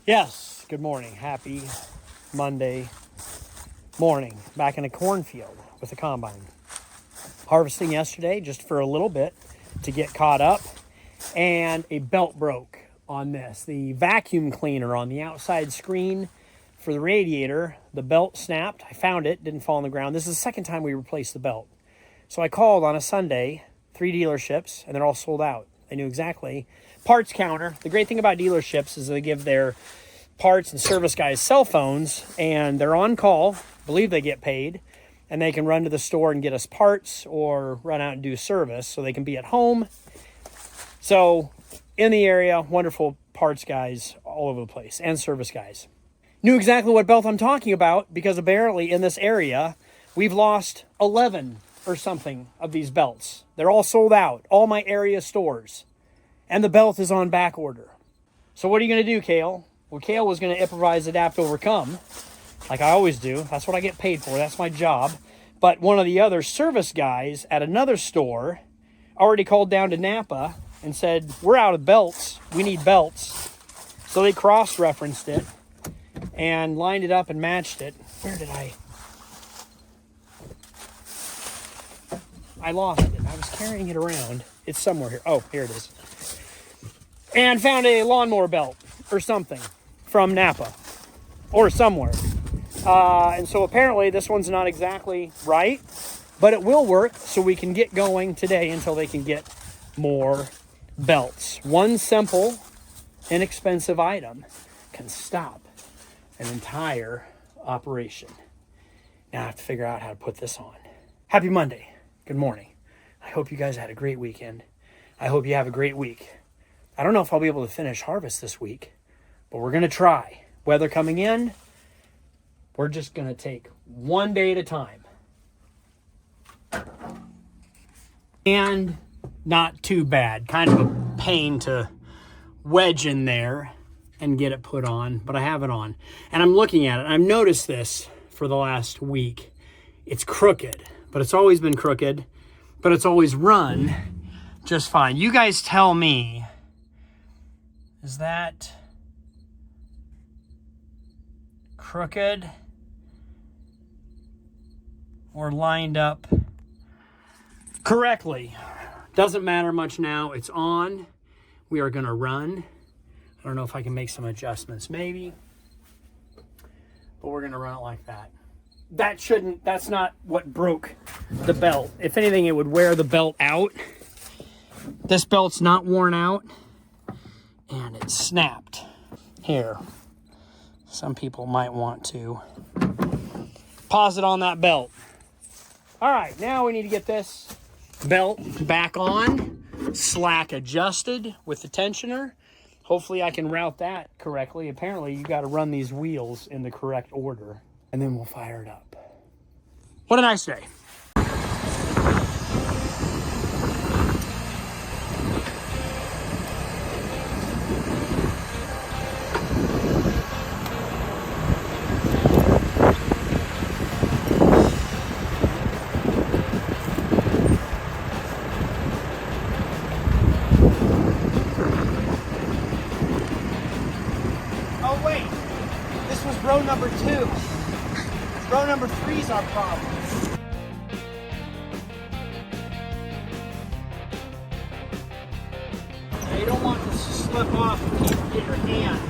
Yes, good morning. Happy Monday morning. Back in a cornfield with a combine. Harvesting yesterday just for a little bit to get caught up. And a belt broke on this. The vacuum cleaner on the outside screen for the radiator, the belt snapped. I found it, didn't fall on the ground. This is the second time we replaced the belt. So I called on a Sunday, 3 dealerships, and they're all sold out. They knew exactly. Parts counter. The great thing about dealerships is they give their parts and service guys cell phones, and they're on call. Believe they get paid, and they can run to the store and get us parts or run out and do service so they can be at home. So in the area, wonderful parts guys all over the place and service guys. Knew exactly what belt I'm talking about because apparently in this area, we've lost 11 or something of these belts. They're all sold out, all my area stores. And the belt is on back order. So what are you going to do, Kale? Well, Kale was going to improvise, adapt, overcome, like I always do. That's what I get paid for. That's my job. But one of the other service guys at another store already called down to Napa and said, we're out of belts. We need belts. So they cross-referenced it and lined it up and matched it. Where did I lost it. I was carrying it around. It's somewhere here. Oh, here it is. And found a lawnmower belt or something from Napa or somewhere. And so apparently this one's not exactly right, but it will work so we can get going today until they can get more belts. One simple, inexpensive item can stop an entire operation. Now I have to figure out how to put this on. Happy Monday. Good morning. I hope you guys had a great weekend. I hope you have a great week. I don't know if I'll be able to finish harvest this week, but we're going to try. Weather coming in, we're just going to take one day at a time. And not too bad. Kind of a pain to wedge in there and get it put on, but I have it on. And I'm looking at it. I've noticed this for the last week. It's crooked, but it's always been crooked, but it's always run just fine. You guys tell me, is that crooked or lined up correctly? Doesn't matter much now. It's on. We are going to run. I don't know if I can make some adjustments, maybe, but we're going to run it like that. That's not what broke the belt. If anything, it would wear the belt out. This belt's not worn out. And it snapped. Here, some people might want to pause it on that belt. All right, now we need to get this belt back on, slack adjusted with the tensioner. Hopefully I can route that correctly. Apparently you got to run these wheels in the correct order, and then we'll fire it up. What a nice day. Oh wait, this was row number 2. Row number 3 is our problem. Now you don't want this to slip off and keep get your hand.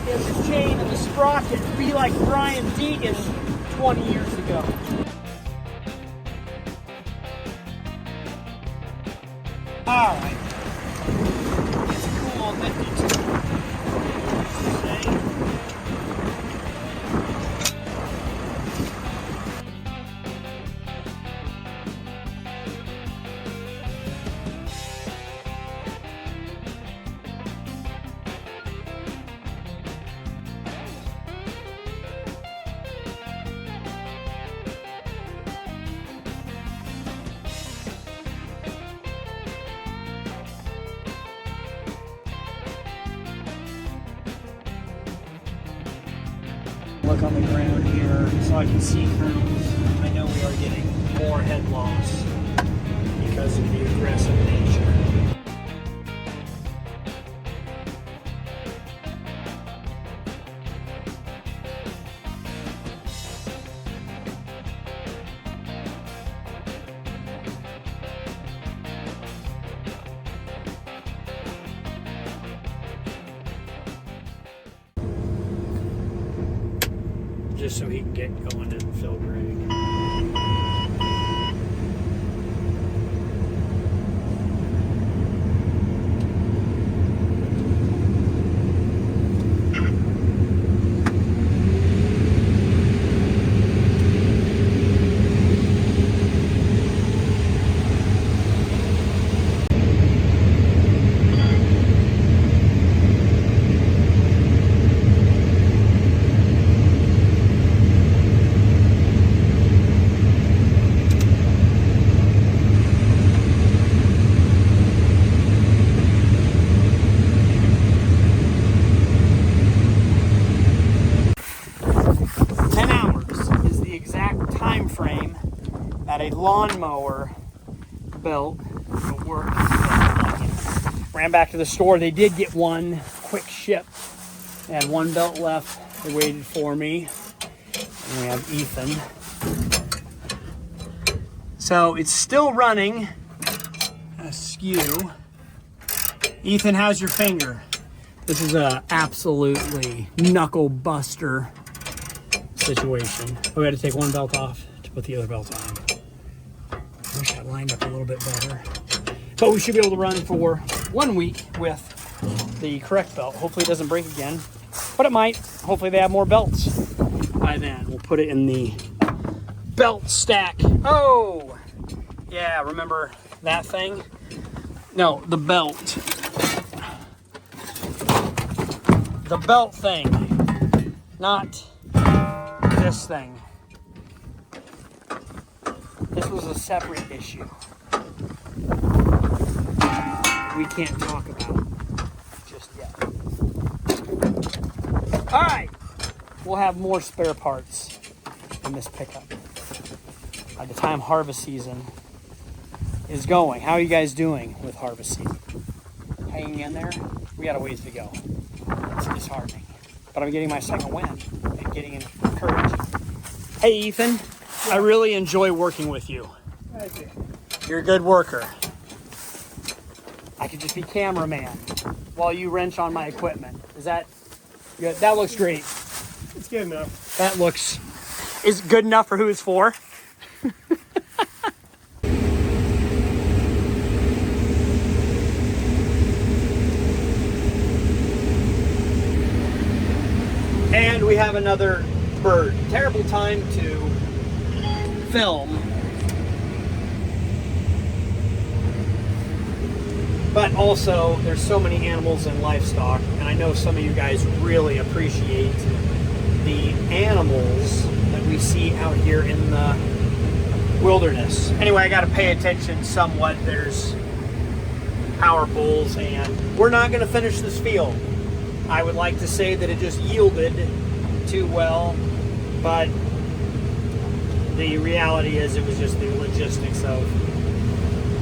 Get the chain and the sprocket be like Brian Deegan 20 years ago. All right. It's a cool old nifty tool. Look on the ground here so I can see kernels. I know we are getting more head loss because of the aggressive nature. just so he can get going and fill Greg. A lawnmower belt will work. Ran back to the store. They did get one quick ship. They had one belt left. They waited for me. And we have Ethan. So it's still running askew. Ethan, how's your finger? This is a absolutely knuckle buster situation. We had to take one belt off to put the other belt on. I wish I lined up a little bit better. But we should be able to run for 1 week with the correct belt. Hopefully it doesn't break again, but it might. Hopefully they have more belts by then. We'll put it in the belt stack. Oh, yeah, remember that thing? No, the belt. The belt thing, not this thing. This was a separate issue we can't talk about just yet. All right, we'll have more spare parts in this pickup by the time harvest season is going. How are you guys doing with harvest season? Hanging in there? We got a ways to go. It's disheartening, but I'm getting my second win and getting encouraged. Hey, Ethan. I really enjoy working with you. Thank you. You're a good worker. I could just be cameraman while you wrench on my equipment. Is that good? That looks great. It's good enough. That looks is good enough for who it's for. And we have another bird. Terrible time to film, but also there's so many animals and livestock, and I know some of you guys really appreciate the animals that we see out here in the wilderness. Anyway, I got to pay attention somewhat. There's power poles, and we're not going to finish this field. I would like to say that it just yielded too well, but the reality is it was just the logistics of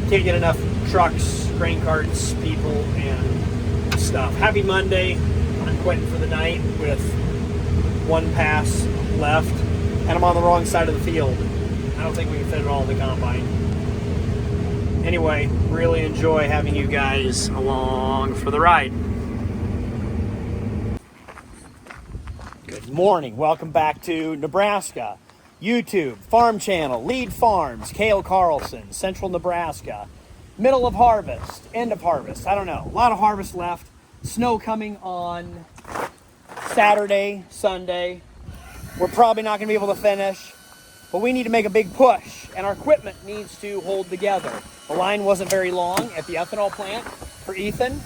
can't get enough trucks, grain carts, people, and stuff. Happy Monday. I'm quitting for the night with one pass left, and I'm on the wrong side of the field. I don't think we can fit it all in the combine. Anyway, really enjoy having you guys along for the ride. Good morning. Welcome back to Nebraska. YouTube, Farm Channel, Lead Farms, Cale Carlson, Central Nebraska. Middle of harvest, end of harvest, I don't know. A lot of harvest left. Snow coming on Saturday, Sunday. We're probably not going to be able to finish, but we need to make a big push, and our equipment needs to hold together. The line wasn't very long at the ethanol plant for Ethan,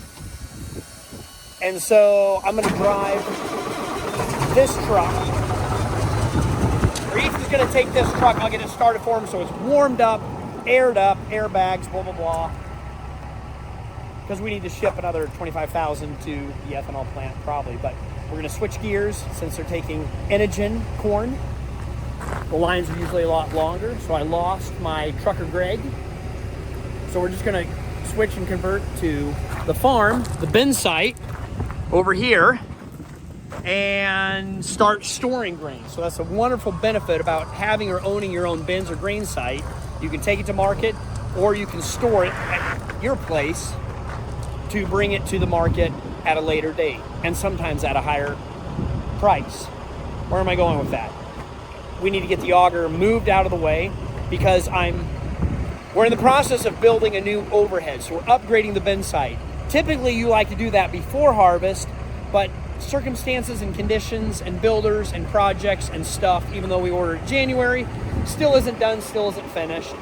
and so I'm going to drive this truck. Or Ethan's going to take this truck. I'll get it started for him so it's warmed up, aired up, airbags, blah, blah, blah. Because we need to ship another 25,000 to the ethanol plant probably. But we're going to switch gears since they're taking Inogen corn. The lines are usually a lot longer, so I lost my trucker Greg. So we're just going to switch and convert to the farm, the bin site over here, and start storing grain. So that's a wonderful benefit about having or owning your own bins or grain site. You can take it to market, or you can store it at your place to bring it to the market at a later date, and sometimes at a higher price. Where am I going with that? we need to get the auger moved out of the way because we're in the process of building a new overhead. So we're upgrading the bin site. Typically you like to do that before harvest, but circumstances and conditions and builders and projects and stuff, even though we ordered it January, still isn't done, still isn't finished.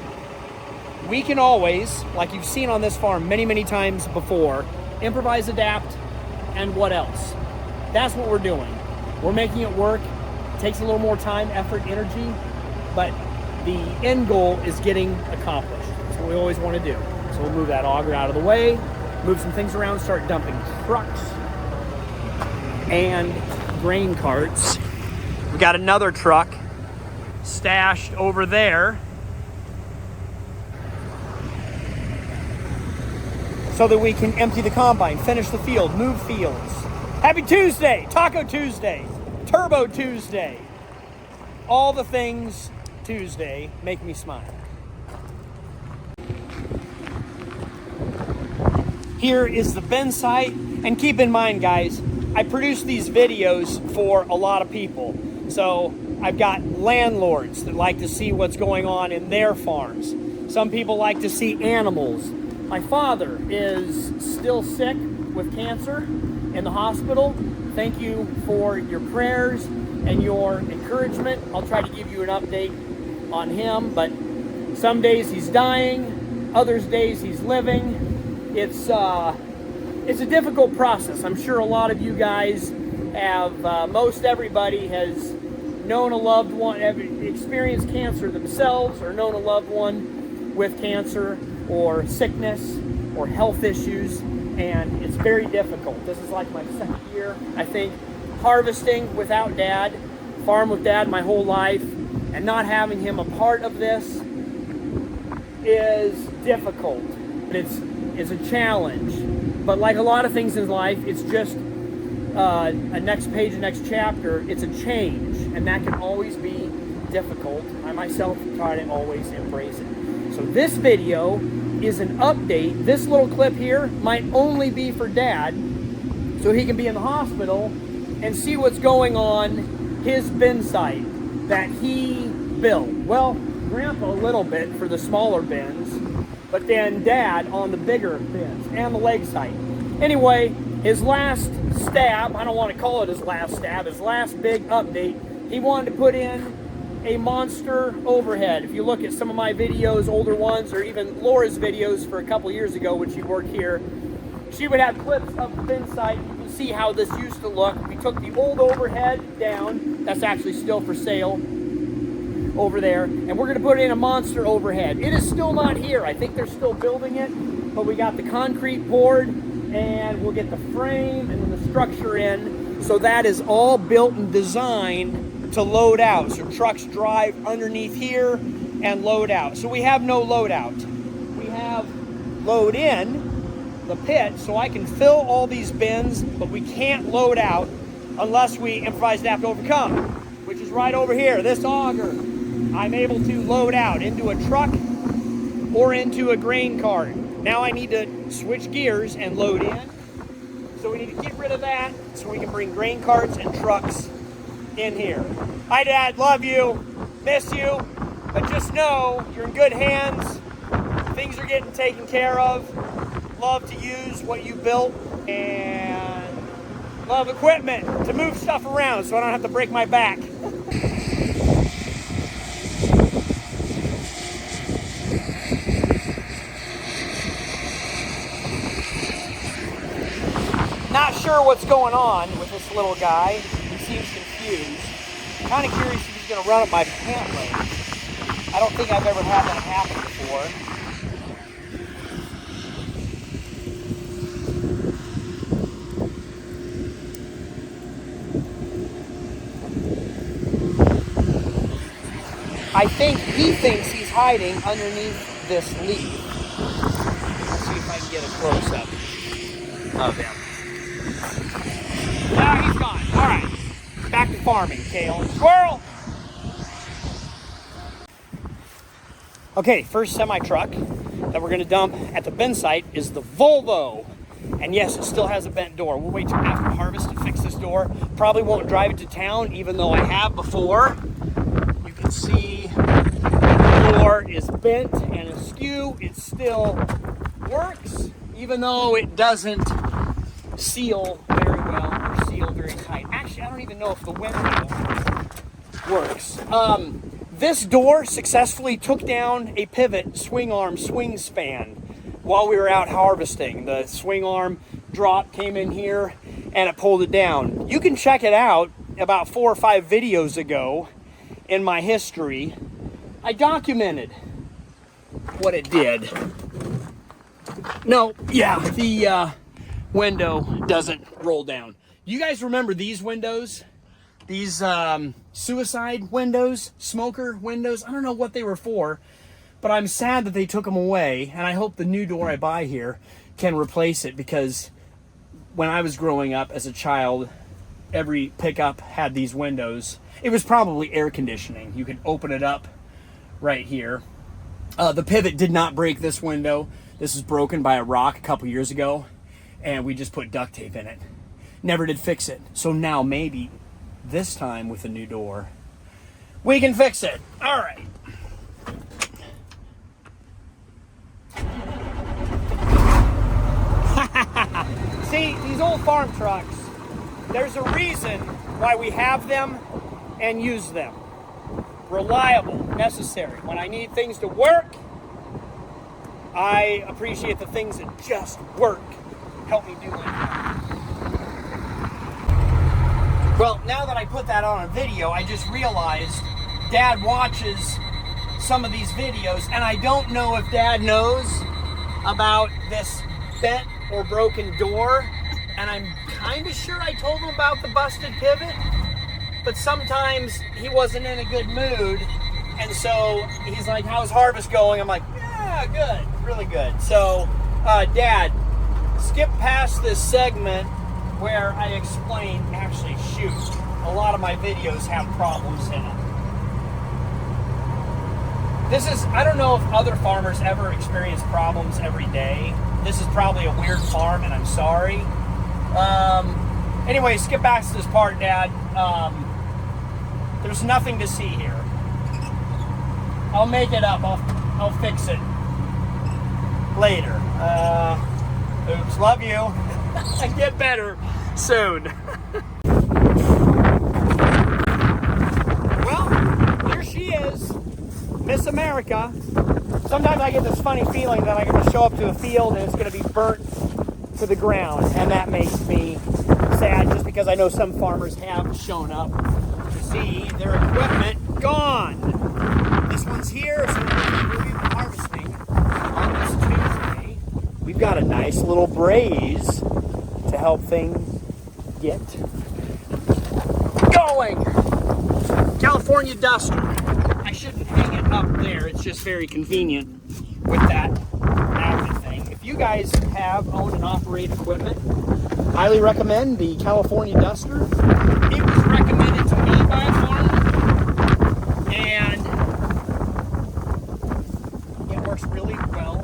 We can always, like you've seen on this farm many, many times before, improvise, adapt, and what else? That's what we're doing. We're making it work. It takes a little more time, effort, energy, but the end goal is getting accomplished. That's what we always want to do. So we'll move that auger out of the way, move some things around, start dumping trucks and grain carts. We got another truck stashed over there so that we can empty the combine, finish the field, move fields. Happy Tuesday, Taco Tuesday, Turbo Tuesday. All the things Tuesday make me smile. Here is the bin site, and keep in mind, guys, I produce these videos for a lot of people. So I've got landlords that like to see what's going on in their farms. Some people like to see animals. My father is still sick with cancer in the hospital. Thank you for your prayers and your encouragement. I'll try to give you an update on him, but some days he's dying, others days he's living. It's a difficult process. I'm sure a lot of you guys have, most everybody has known a loved one, have experienced cancer themselves, or known a loved one with cancer or sickness or health issues, and it's very difficult. This is like my second year, I think, harvesting without Dad, farm with Dad my whole life, and not having him a part of this is difficult. It's a challenge, but like a lot of things in life, it's just a next page, a next chapter. It's a change, and that can always be difficult. I myself try to always embrace it. So this video is an update. This little clip here might only be for Dad, so he can be in the hospital and see what's going on his bin site that he built. Well, Grandpa a little bit for the smaller bins, but then Dad on the bigger bins and the leg site. Anyway, his last stab, I don't want to call it his last stab, his last big update, he wanted to put in a monster overhead. If you look at some of my videos, older ones, or even Laura's videos for a couple years ago when she worked here, she would have clips of the bin site. You can see how this used to look. We took the old overhead down. That's actually still for sale over there. And we're going to put in a monster overhead. It is still not here. I think they're still building it. But we got the concrete poured, and we'll get the frame and then the structure in. So that is all built and designed to load out. So trucks drive underneath here and load out. So we have no load out. We have load in the pit, so I can fill all these bins, but we can't load out unless we improvise, adapt, overcome, which is right over here. This auger, I'm able to load out into a truck or into a grain cart. Now I need to switch gears and load in. So we need to get rid of that so we can bring grain carts and trucks in here. Hi, Dad, love you, miss you, but just know you're in good hands. Things are getting taken care of. Love to use what you built, and love equipment to move stuff around so I don't have to break my back. Not sure what's going on with this little guy. He seems confused. Kind of curious if he's going to run up my pant leg. I don't think I've ever had that happen before. I think he thinks he's hiding underneath this leaf. Let's see if I can get a close-up of him. Now he's gone. All right, back to farming, Kale. Squirrel! Okay, first semi-truck that we're going to dump at the bin site is the Volvo. And yes, it still has a bent door. We'll wait till after harvest to fix this door. Probably won't drive it to town, even though I have before. You see the door is bent and askew. It still works, even though it doesn't seal very well or seal very tight. Actually, I don't even know if the window works. This door successfully took down a pivot swing arm swing span while we were out harvesting. The swing arm drop came in here and it pulled it down. You can check it out about 4 or 5 videos ago in my history. I documented what it did. No, yeah, the window doesn't roll down. You guys remember these windows? These suicide windows, smoker windows? I don't know what they were for, but I'm sad that they took them away, and I hope the new door I buy here can replace it, because when I was growing up as a child, every pickup had these windows. It was probably air conditioning. You could open it up right here. The pivot did not break this window. This was broken by a rock a couple years ago, and we just put duct tape in it. Never did fix it. So now maybe this time with a new door, we can fix it. All right. See, these old farm trucks, there's a reason why we have them and use them. Reliable, necessary. When I need things to work, I appreciate the things that just work. Help me do my job. Well, now that I put that on a video, I just realized Dad watches some of these videos, and I don't know if Dad knows about this bent or broken door, and I'm kind of sure I told him about the busted pivot, but sometimes he wasn't in a good mood, and so he's like, how's harvest going? I'm like, yeah, good, really good. So, Dad, skip past this segment where I explain, actually, shoot, a lot of my videos have problems in them. This is, I don't know if other farmers ever experience problems every day. This is probably a weird farm, and I'm sorry. Anyway, skip back to this part, Dad. There's nothing to see here. I'll make it up. I'll fix it later. Oops, love you. Get better soon. Well, here she is, Miss America. Sometimes I get this funny feeling that I'm going to show up to a field and it's going to be burnt to the ground, and that makes me sad, just because I know some farmers have shown up to see their equipment gone. This one's here, so we'll be harvesting on this Tuesday. We've got a nice little braze to help things get going. California Duster. I shouldn't hang it up there. It's just very convenient with that magnet thing. If you guys own and operate equipment, highly recommend the California Duster. It was recommended to me by a farmer, and it works really well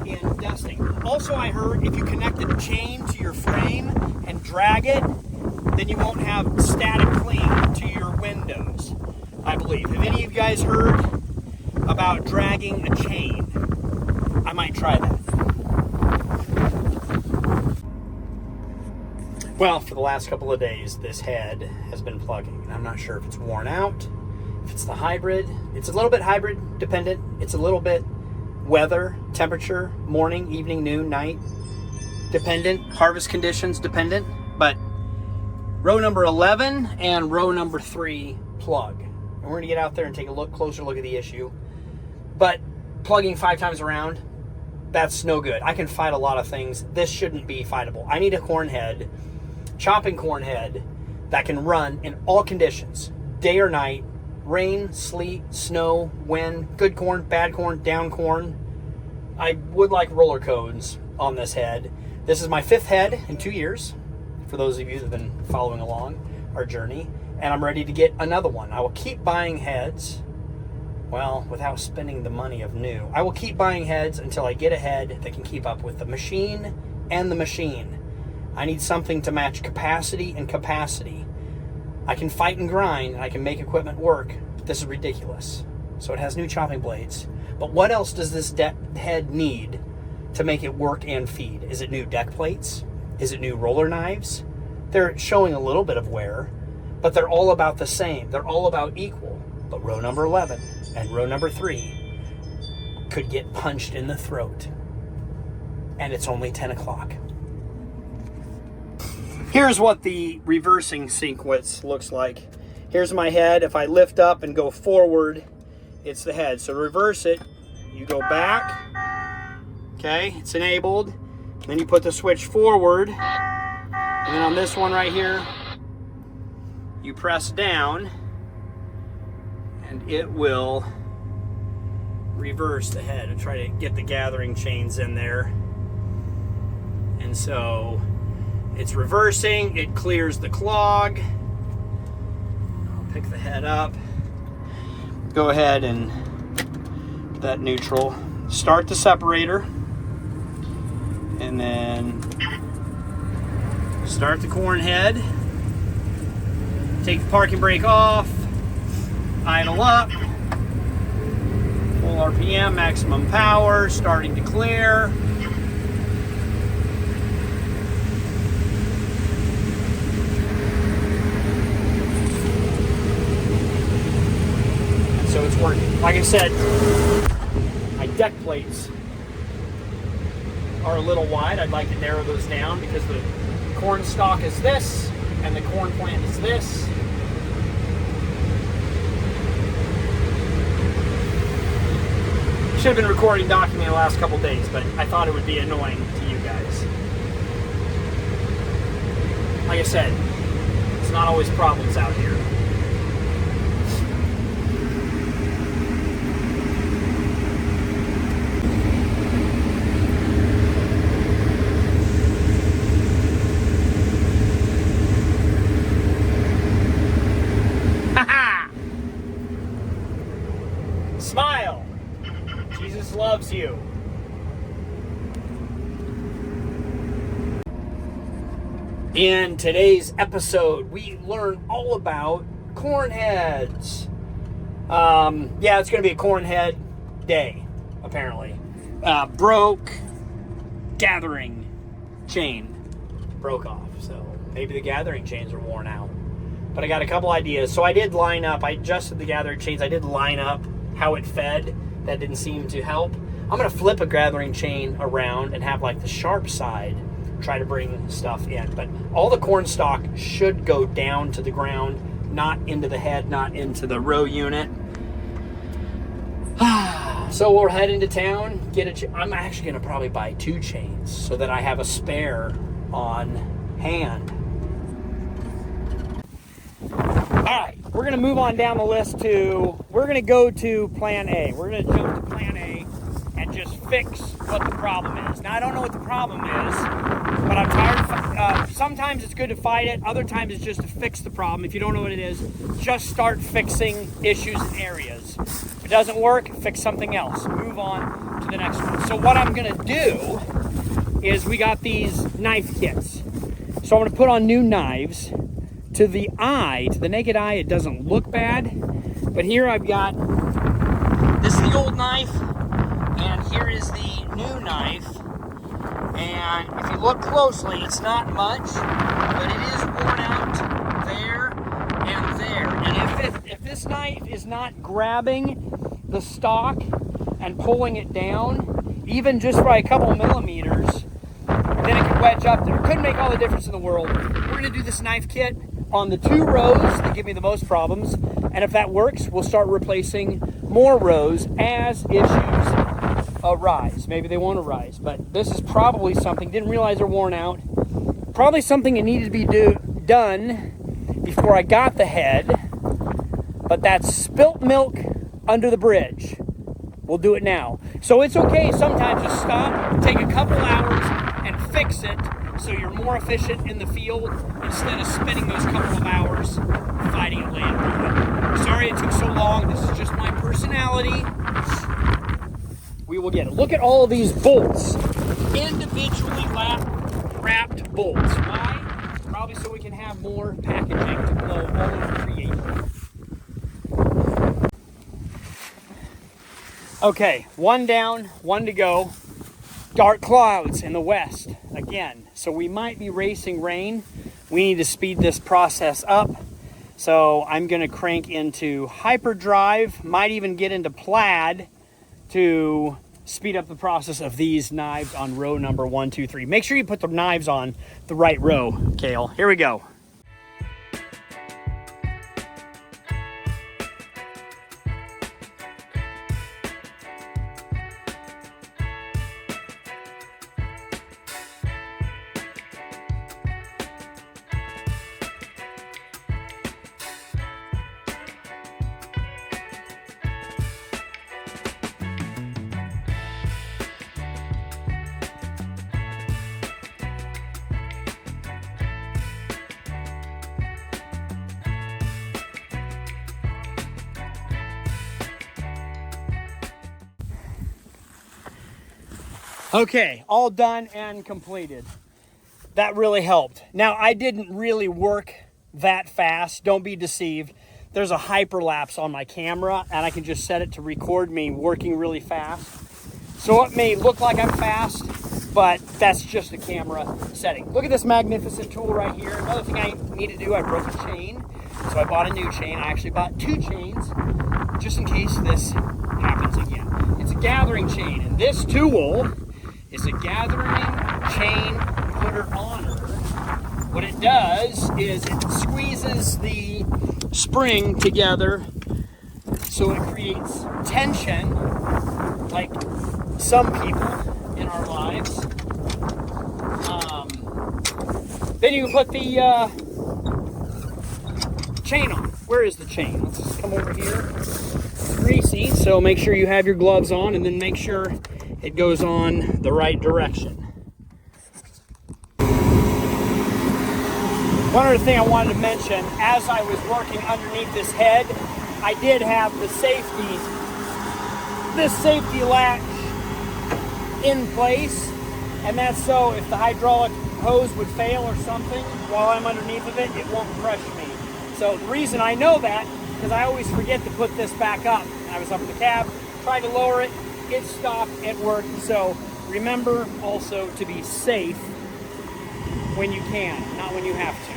in dusting. Also, I heard if you connect a chain to your frame and drag it, then you won't have static cling to your windows, I believe. Have any of you guys heard about dragging a chain? I might try that. Well, for the last couple of days, this head has been plugging. I'm not sure if it's worn out, if it's the hybrid. It's a little bit hybrid dependent. It's a little bit weather, temperature, morning, evening, noon, night dependent, harvest conditions dependent. But row number 11 and row number 3 plug. And we're gonna get out there and take a closer look at the issue. But plugging 5 times around, that's no good. I can fight a lot of things. This shouldn't be fightable. I need a corn head, chopping corn head, that can run in all conditions, day or night, rain, sleet, snow, wind, good corn, bad corn, down corn. I would like roller codes on this head. This is my 5th head in 2 years, for those of you that have been following along our journey, and I'm ready to get another one. I will keep buying heads, well, without spending the money of new. I will keep buying heads until I get a head that can keep up with the machine and the machine. I need something to match capacity and capacity. I can fight and grind, and I can make equipment work, This is ridiculous. So it has new chopping blades. But what else does this head need to make it work and feed? Is it new deck plates? Is it new roller knives? They're showing a little bit of wear, but they're all about the same. They're all about equal. But row number 11 and row number 3 could get punched in the throat. And it's only 10 o'clock. Here's what the reversing sequence looks like. Here's my head. If I lift up and go forward, it's the head. So reverse it, you go back. Okay, it's enabled. Then you put the switch forward. And then on this one right here, you press down and it will reverse the head and try to get the gathering chains in there. And so it's reversing, it clears the clog. I'll pick the head up. Go ahead and put that neutral. Start the separator. And then start the corn head. Take the parking brake off. Idle up. Full RPM, maximum power, starting to clear. So it's working. Like I said, my deck plates are a little wide. I'd like to narrow those down because the corn stalk is this and the corn plant is this. Should have been recording documenting the last couple days, but I thought it would be annoying to you guys. Like I said, it's not always problems out here. Smile. Jesus loves you. In today's episode, we learn all about corn heads. Yeah, it's going to be a corn head day, apparently. Broke gathering chain. Broke off, so maybe the gathering chains are worn out. But I got a couple ideas. So I did line up, I adjusted the gathering chains. I did line up how it fed. That didn't seem to help. I'm going to flip a gathering chain around and have like the sharp side try to bring stuff in. But all the corn stalk should go down to the ground, not into the head, not into the row unit. So we're heading to town. I'm actually going to probably buy 2 chains so that I have a spare on hand. All right, we're going to move on down the list we're going to go to plan A. We're going to jump to plan A and just fix what the problem is. Now, I don't know what the problem is, but I'm tired. Sometimes it's good to fight it. Other times it's just to fix the problem. If you don't know what it is, just start fixing issues in areas. If it doesn't work, fix something else. Move on to the next one. So what I'm going to do is we got these knife kits. So I'm going to put on new knives. To the eye, to the naked eye, it doesn't look bad. But here I've got, this is the old knife, and here is the new knife. And if you look closely, it's not much, but it is worn out there and there. And if this knife is not grabbing the stock and pulling it down, even just by a couple millimeters, then it could wedge up there. It couldn't make all the difference in the world. We're going to do this knife kit on the 2 rows that give me the most problems, and if that works, we'll start replacing more rows as issues arise. Maybe they won't arise, but this is probably something, didn't realize they're worn out, probably something that needed to be done before I got the head, but that's spilt milk under the bridge. We'll do it now. So it's okay sometimes to stop, take a couple hours, and fix it so you're more efficient in the field instead of spending those couple of hours fighting it later. But sorry it took so long. This is just my personality. We will get it. Look at all of these bolts. Individually wrapped bolts. Why? Probably so we can have more packaging to blow all over creation. Okay, one down, one to go. Dark clouds in the west again. So we might be racing rain. We need to speed this process up. So I'm going to crank into hyperdrive, might even get into plaid to speed up the process of these knives on row number 1, 2, 3. Make sure you put the knives on the right row, Kale. Here we go. Okay, all done and completed. That really helped. Now, I didn't really work that fast. Don't be deceived. There's a hyperlapse on my camera, and I can just set it to record me working really fast. So it may look like I'm fast, but that's just a camera setting. Look at this magnificent tool right here. Another thing I need to do, I broke a chain. So I bought a new chain. I actually bought 2 chains just in case this happens again. It's a gathering chain, and this tool is a gathering chain putter honor. What it does is it squeezes the spring together so it creates tension, like some people in our lives. Then you can put the chain on. Where is the chain? Let's just come over here. It's greasy, so make sure you have your gloves on, and then make sure it goes on the right direction. One other thing I wanted to mention, as I was working underneath this head, I did have this safety latch in place, and that's so if the hydraulic hose would fail or something while I'm underneath of it, it won't crush me. So the reason I know that, because I always forget to put this back up. I was up in the cab, tried to lower it, it stopped, it worked. So remember also to be safe when you can, not when you have to.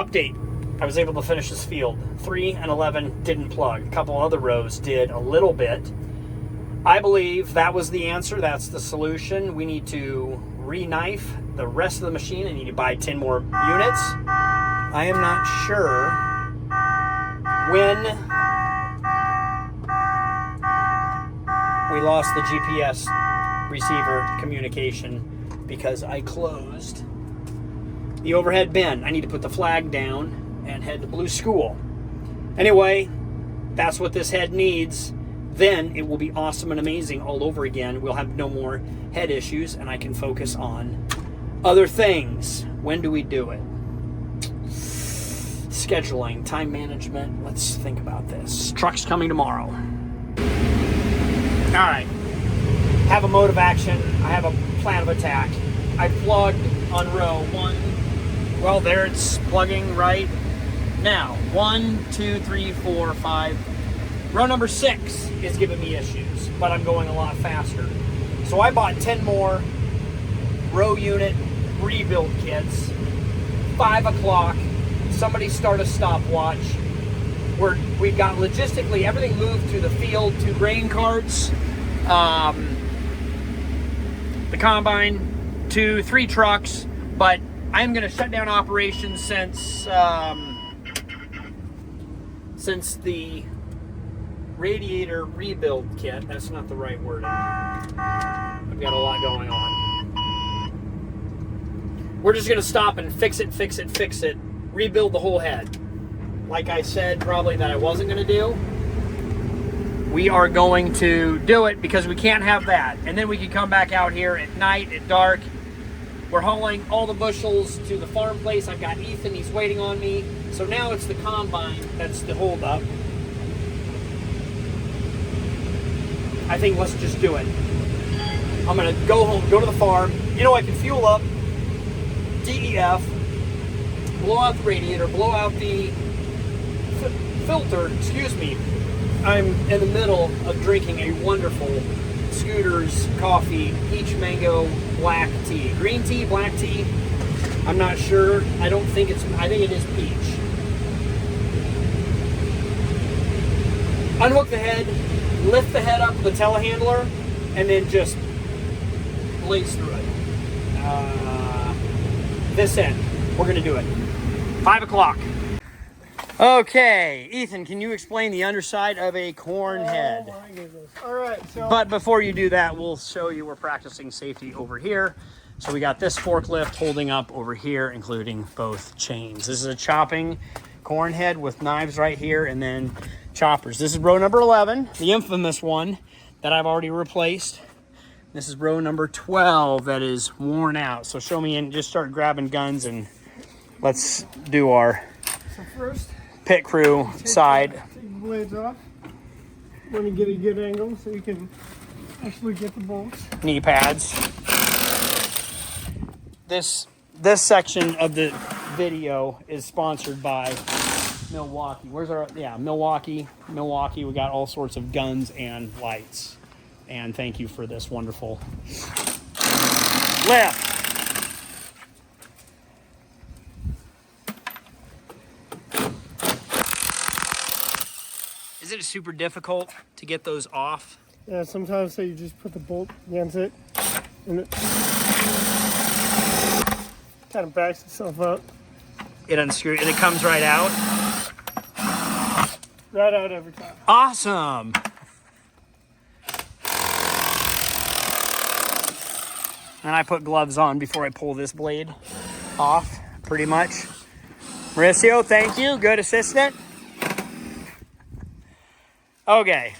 Update. I was able to finish this field. 3 and 11 didn't plug. A couple other rows did a little bit. I believe that was the answer. That's the solution. We need to re-knife the rest of the machine. I need to buy 10 more units. I am not sure when we lost the GPS receiver communication because I closed the overhead bin. I need to put the flag down and head to Blue School. Anyway, that's what this head needs. Then it will be awesome and amazing all over again. We'll have no more head issues and I can focus on other things. When do we do it? Scheduling, time management. Let's think about this. Truck's coming tomorrow. All right. Have a mode of action. I have a plan of attack. I plugged on row 1. Well, there it's plugging right now. 1, 2, 3, 4, 5. Row number 6 is giving me issues, but I'm going a lot faster. So I bought 10 more row unit rebuild kits. 5 o'clock. Somebody start a stopwatch. We've got logistically everything moved to the field, 2 grain carts, the combine, 2, 3 trucks, but I'm going to shut down operations since the radiator rebuild kit, that's not the right wording. I've got a lot going on. We're just going to stop and fix it, rebuild the whole head. Like I said, probably that I wasn't going to do. We are going to do it because we can't have that. And then we can come back out here at night, at dark. We're hauling all the bushels to the farm place. I've got Ethan, he's waiting on me. So now it's the combine that's the holdup. I think let's just do it. I'm gonna go home, go to the farm. You know, I can fuel up DEF, blow out the radiator, blow out the unfiltered, excuse me. I'm in the middle of drinking a wonderful Scooter's Coffee Peach Mango Black Tea. Green tea, black tea, I'm not sure. I think it is peach. Unhook the head, lift the head up with the telehandler, and then just blaze through it. This end, we're gonna do it. 5 o'clock. Okay, Ethan, can you explain the underside of a corn head? Oh my goodness. All right, so. But before you do that, we'll show you we're practicing safety over here. So we got this forklift holding up over here, including both chains. This is a chopping corn head with knives right here and then choppers. This is row number 11, the infamous one that I've already replaced. This is row number 12 that is worn out. So show me and just start grabbing guns and let's do our So first, pit crew side. take the blades off. Want to get a good angle so you can actually get the bolts. Knee pads. This section of the video is sponsored by Milwaukee. Milwaukee. We got all sorts of guns and lights. And thank you for this wonderful lift. Is it super difficult to get those off? Yeah, sometimes so you just put the bolt against it and it kind of backs itself up. It unscrews and it comes right out. Right out every time. Awesome. And I put gloves on before I pull this blade off, pretty much. Mauricio, thank you. Good assistant. Okay.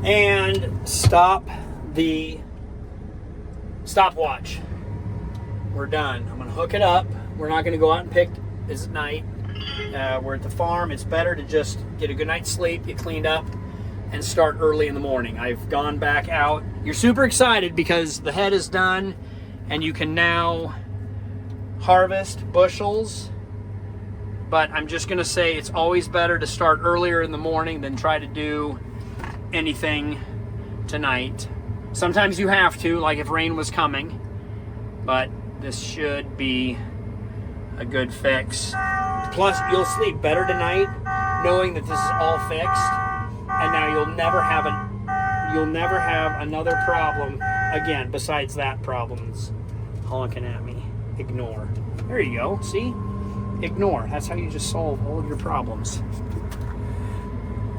And stop the stopwatch. We're done. I'm gonna hook it up. We're not gonna go out and pick. It's night. We're at the farm. It's better to just get a good night's sleep, get cleaned up, and start early in the morning. I've gone back out. You're super excited because the head is done and you can now harvest bushels. But I'm just gonna say it's always better to start earlier in the morning than try to do anything tonight. Sometimes you have to, like if rain was coming, but this should be a good fix. Plus, you'll sleep better tonight knowing that this is all fixed, and now you'll never have another problem again besides that problem's honking at me. Ignore. There you go. See? Ignore. That's how you just solve all of your problems.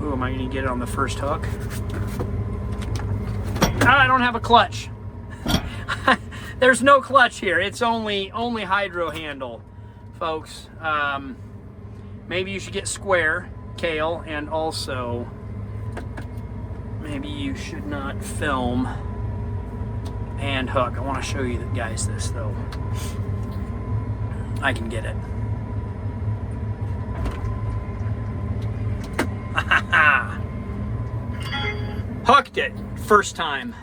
Ooh, am I going to get it on the first hook? I don't have a clutch. There's no clutch here. It's only hydro handle, folks. Maybe you should get square, Kale, and also maybe you should not film and hook. I want to show you guys this though. I can get it. Hooked it first time.